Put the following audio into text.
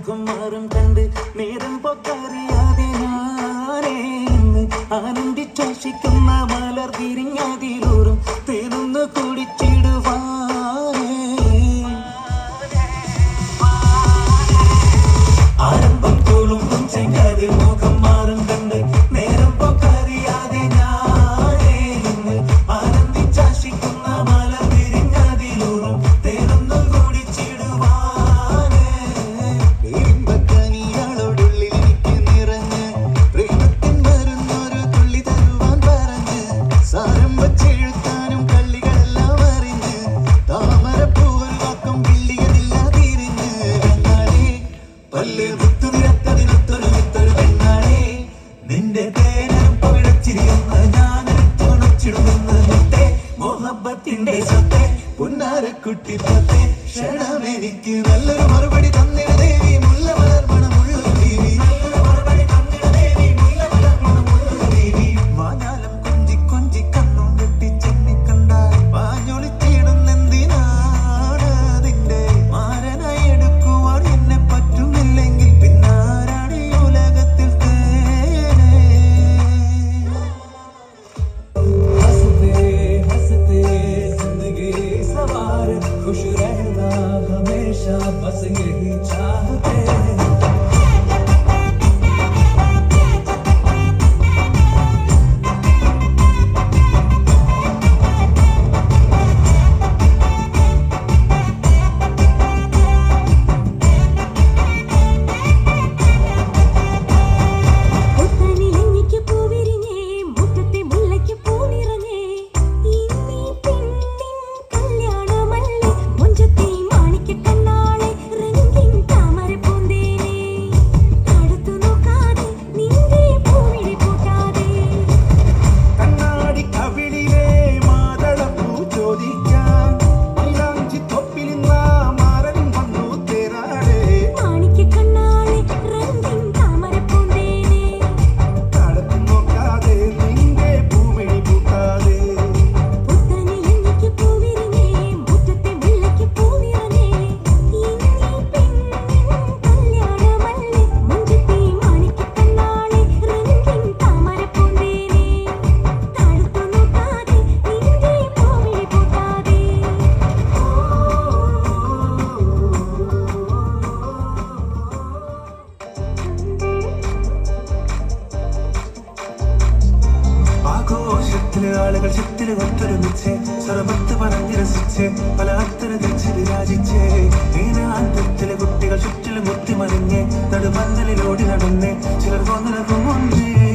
മുഖം മാറും കണ്ട് നേരം പൊക്കറിയാതെ ഞാനേ ആനന്ദിച്ചാശിക്കുന്ന മലർ തിരിഞ്ഞതിലൂറും തേനൊന്ന് കുടിച്ചിടുവാനേ ആരംഭം തോളും ചെങ്കത് മുഖം മാറും കണ്ട് നേരം പൊക്കറിയാതെ ഞാനേ ആനന്ദിച്ചാശിക്കുന്ന മലർ തിരിഞ്ഞതിലൂറും തേനൊന്ന് നിന്റെ തേനും പവിടച്ചിരിയുന്ന ഞാനെടുത്തുണച്ചിടുന്ന മുത്തേ മോഹബത്തിന്റെ സത്തേ പുന്നാരക്കുട്ടി പത്തേ ക്ഷണമെനിക്ക് നല്ലൊരു മറുപടി തന്നിട ദേവി മുല്ല മലർമണമുള്ളൊരു ദേവി നല്ലൊരു മറുപടി തന്നിട ദേവി മുല്ല മലർമണമുള്ളൊരു ദേവി വാഞ്ഞാലം കൊഞ്ചി കൊഞ്ചി കണ്ണും വെട്ടിച്ചെന്നി കണ്ടാൽ വാഞ്ഞൊളിച്ചിടുന്നെന്തിനാണ് നിന്റെ മാരനായി എടുക്കുവാൻ എന്നെ പറ്റുന്നില്ലെങ്കിൽ പിന്നാരാണ് ഈ ഉലകത്തിൽ खुश रहना हमेशा बस यही चाहते हैं ആളുകൾ ചിത്തിരി ഒത്തൊരുമിച്ച് സ്വരമത്ത് പറഞ്ഞ് രസിച്ച് പല അത്തര തിരിച്ച് വിരാജിച്ച് ഈനാന്തത്തിലെ കുട്ടികൾ ചുറ്റിലും മുത്തിമറിഞ്ഞ് നടുപന്തലിലോടി നടന്ന് ചിലർ കൊന്നിലകും മുന്നേ